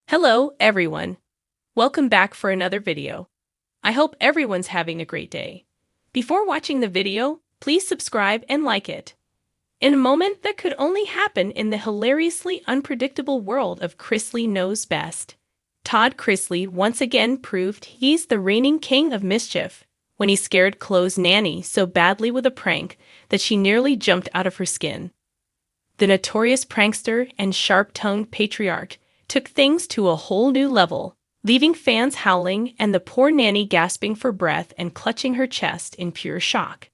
Hello, everyone. Welcome back for another video. I hope everyone's having a great day. Before watching the video, please subscribe and like it. In a moment that could only happen in the hilariously unpredictable world of Chrisley Knows Best, Todds Chrisley once again proved he's the reigning king of mischief when he scared Chloe's nanny so badly with a prank that she nearly jumped out of her skin. The notorious prankster and sharp-tongued patriarch took things to a whole new level, leaving fans howling and the poor nanny gasping for breath and clutching her chest in pure shock.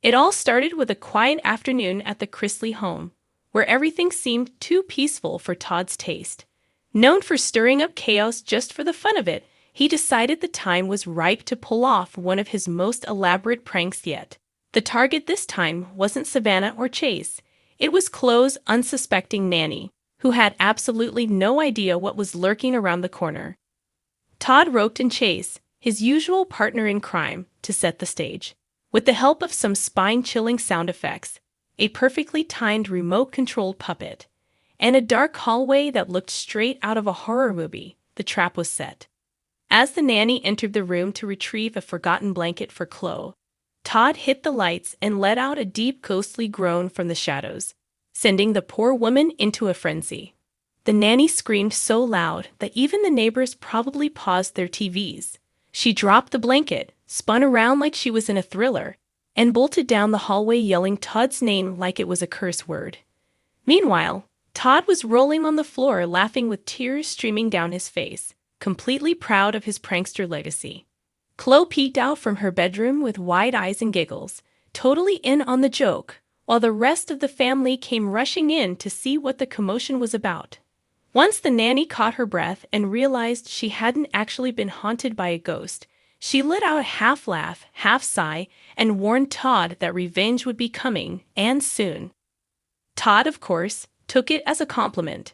It all started with a quiet afternoon at the Chrisley home, where everything seemed too peaceful for Todd's taste. Known for stirring up chaos just for the fun of it, he decided the time was ripe to pull off one of his most elaborate pranks yet. The target this time wasn't Savannah or Chase. It was Chloe's unsuspecting nanny, who had absolutely no idea what was lurking around the corner. Todd roped in Chase, his usual partner in crime, to set the stage. With the help of some spine-chilling sound effects, a perfectly timed remote-controlled puppet, and a dark hallway that looked straight out of a horror movie, the trap was set. As the nanny entered the room to retrieve a forgotten blanket for Chloe, Todd hit the lights and let out a deep ghostly groan from the shadows, sending the poor woman into a frenzy. The nanny screamed so loud that even the neighbors probably paused their TVs. She dropped the blanket, spun around like she was in a thriller, and bolted down the hallway yelling Todd's name like it was a curse word. Meanwhile, Todd was rolling on the floor laughing with tears streaming down his face, completely proud of his prankster legacy. Chloe peeked out from her bedroom with wide eyes and giggles, totally in on the joke, while the rest of the family came rushing in to see what the commotion was about. Once the nanny caught her breath and realized she hadn't actually been haunted by a ghost, she let out a half-laugh, half-sigh, and warned Todd that revenge would be coming, and soon. Todd, of course, took it as a compliment.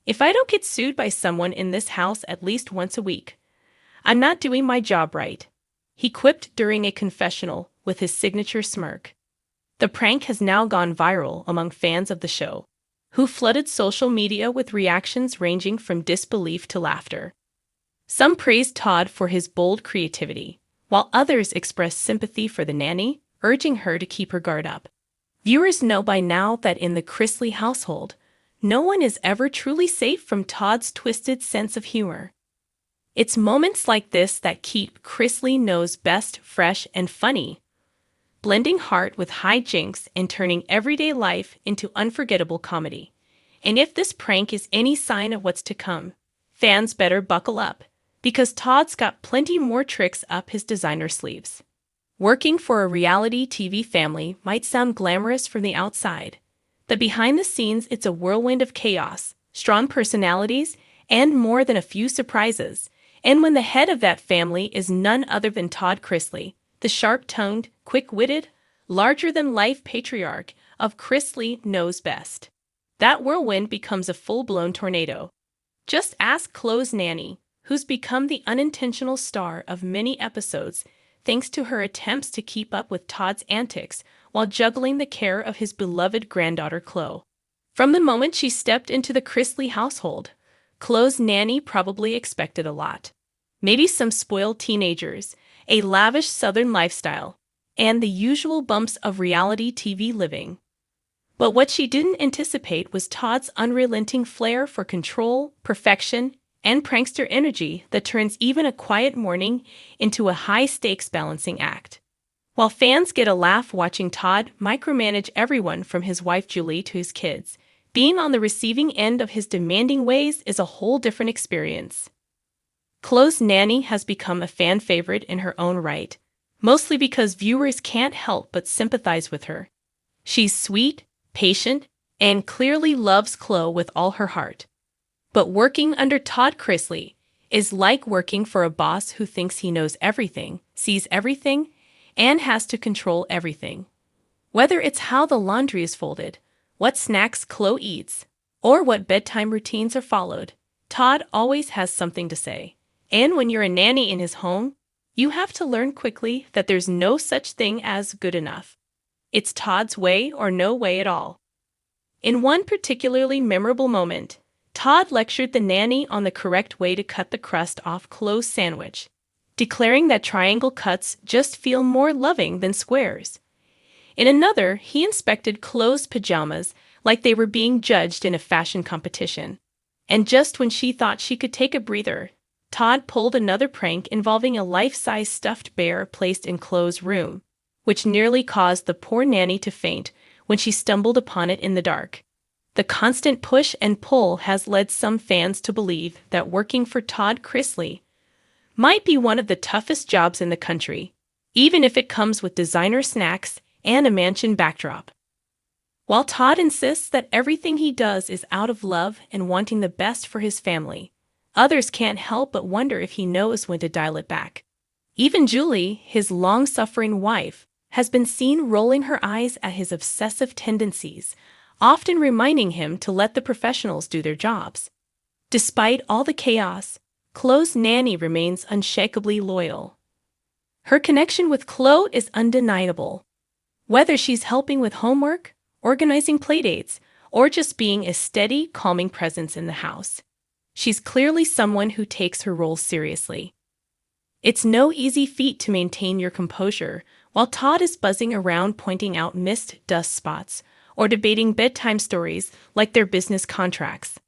"If I don't get sued by someone in this house at least once a week, I'm not doing my job right," he quipped during a confessional with his signature smirk. The prank has now gone viral among fans of the show, who flooded social media with reactions ranging from disbelief to laughter. Some praised Todd for his bold creativity, while others expressed sympathy for the nanny, urging her to keep her guard up. Viewers know by now that in the Chrisley household, no one is ever truly safe from Todd's twisted sense of humor. It's moments like this that keep Chrisley Knows Best fresh and funny, blending heart with hijinks and turning everyday life into unforgettable comedy. And if this prank is any sign of what's to come, fans better buckle up, because Todd's got plenty more tricks up his designer sleeves. Working for a reality TV family might sound glamorous from the outside, but behind the scenes it's a whirlwind of chaos, strong personalities, and more than a few surprises. And when the head of that family is none other than Todds Chrisley, the sharp-toned, quick-witted, larger-than-life patriarch of Chrisley Knows Best, that whirlwind becomes a full-blown tornado. Just ask Chloe's nanny, who's become the unintentional star of many episodes thanks to her attempts to keep up with Todd's antics while juggling the care of his beloved granddaughter Chloe. From the moment she stepped into the Chrisley household, Chloe's nanny probably expected a lot. Maybe some spoiled teenagers, a lavish Southern lifestyle, and the usual bumps of reality TV living. But what she didn't anticipate was Todd's unrelenting flair for control, perfection, and prankster energy that turns even a quiet morning into a high-stakes balancing act. While fans get a laugh watching Todd micromanage everyone from his wife Julie to his kids, being on the receiving end of his demanding ways is a whole different experience. Chloe's nanny has become a fan favorite in her own right, mostly because viewers can't help but sympathize with her. She's sweet, patient, and clearly loves Chloe with all her heart. But working under Todds Chrisley is like working for a boss who thinks he knows everything, sees everything, and has to control everything. Whether it's how the laundry is folded, what snacks Chloe eats, or what bedtime routines are followed, Todd always has something to say. And when you're a nanny in his home, you have to learn quickly that there's no such thing as good enough. It's Todd's way or no way at all. In one particularly memorable moment, Todd lectured the nanny on the correct way to cut the crust off Chloe's sandwich, declaring that triangle cuts just feel more loving than squares. In another, he inspected Chloe's pajamas like they were being judged in a fashion competition. And just when she thought she could take a breather, Todd pulled another prank involving a life-size stuffed bear placed in Chloe's room, which nearly caused the poor nanny to faint when she stumbled upon it in the dark. The constant push and pull has led some fans to believe that working for Todds Chrisley might be one of the toughest jobs in the country, even if it comes with designer snacks and a mansion backdrop. While Todd insists that everything he does is out of love and wanting the best for his family, others can't help but wonder if he knows when to dial it back. Even Julie, his long-suffering wife, has been seen rolling her eyes at his obsessive tendencies, often reminding him to let the professionals do their jobs. Despite all the chaos, Chloe's nanny remains unshakably loyal. Her connection with Chloe is undeniable. Whether she's helping with homework, organizing playdates, or just being a steady, calming presence in the house, she's clearly someone who takes her role seriously. It's no easy feat to maintain your composure while Todd is buzzing around pointing out missed dust spots or debating bedtime stories like they're business contracts.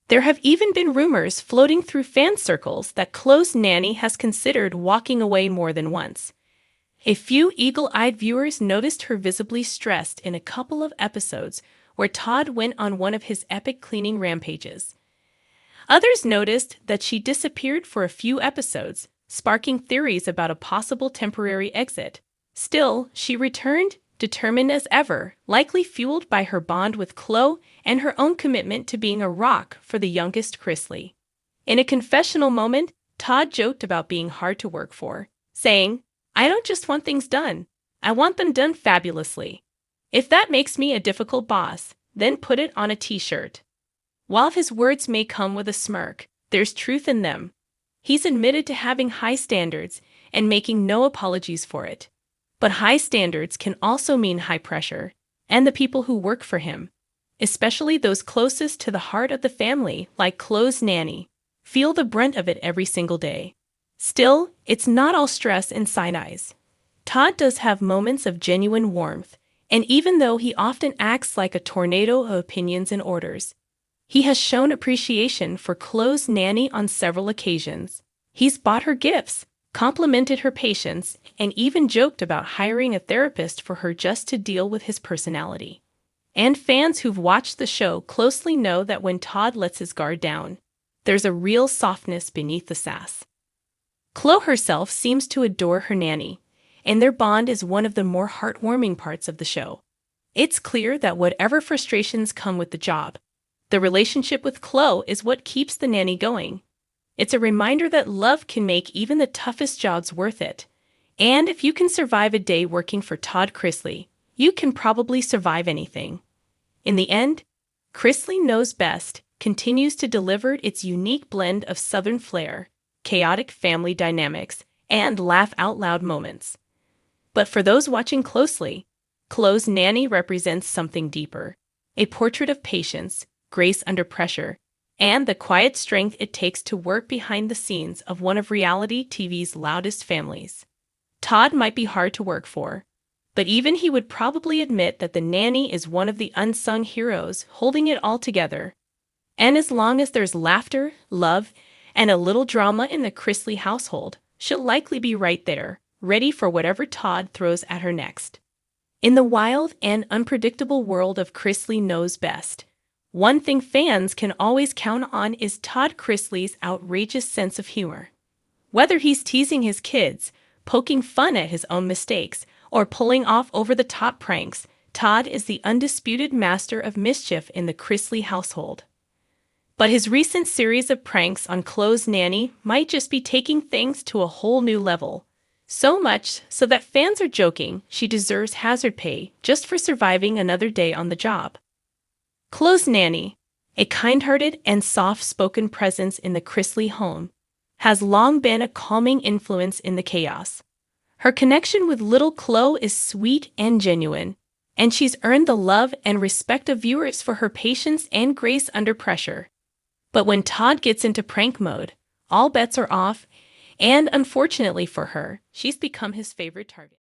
There have even been rumors floating through fan circles that Chloe's nanny has considered walking away more than once. A few eagle-eyed viewers noticed her visibly stressed in a couple of episodes where Todd went on one of his epic cleaning rampages. Others noticed that she disappeared for a few episodes, sparking theories about a possible temporary exit. Still, she returned, determined as ever, likely fueled by her bond with Chloe and her own commitment to being a rock for the youngest Chrisley. In a confessional moment, Todd joked about being hard to work for, saying, "I don't just want things done, I want them done fabulously. If that makes me a difficult boss, then put it on a t-shirt." While his words may come with a smirk, there's truth in them. He's admitted to having high standards and making no apologies for it. But high standards can also mean high pressure, and the people who work for him, especially those closest to the heart of the family, like Chloe's nanny, feel the brunt of it every single day. Still, it's not all stress and side eyes. Todd does have moments of genuine warmth, and even though he often acts like a tornado of opinions and orders, he has shown appreciation for Chloe's nanny on several occasions. He's bought her gifts, complimented her patience, and even joked about hiring a therapist for her just to deal with his personality. And fans who've watched the show closely know that when Todd lets his guard down, there's a real softness beneath the sass. Chloe herself seems to adore her nanny, and their bond is one of the more heartwarming parts of the show. It's clear that whatever frustrations come with the job, the relationship with Chloe is what keeps the nanny going. It's a reminder that love can make even the toughest jobs worth it. And if you can survive a day working for Todds Chrisley, you can probably survive anything. In the end, Chrisley Knows Best continues to deliver its unique blend of Southern flair, chaotic family dynamics, and laugh-out-loud moments. But for those watching closely, Chloe's nanny represents something deeper, a portrait of patience, grace under pressure, and the quiet strength it takes to work behind the scenes of one of reality TV's loudest families. Todd might be hard to work for, but even he would probably admit that the nanny is one of the unsung heroes holding it all together. And as long as there's laughter, love, and a little drama in the Chrisley household, she'll likely be right there, ready for whatever Todd throws at her next. In the wild and unpredictable world of Chrisley Knows Best, one thing fans can always count on is Todds Chrisley's outrageous sense of humor. Whether he's teasing his kids, poking fun at his own mistakes, or pulling off over-the-top pranks, Todd is the undisputed master of mischief in the Chrisley household. But his recent series of pranks on Chloe's nanny might just be taking things to a whole new level. So much so that fans are joking she deserves hazard pay just for surviving another day on the job. Chloe's nanny, a kind-hearted and soft-spoken presence in the Chrisley home, has long been a calming influence in the chaos. Her connection with little Chloe is sweet and genuine, and she's earned the love and respect of viewers for her patience and grace under pressure. But when Todd gets into prank mode, all bets are off, and unfortunately for her, she's become his favorite target.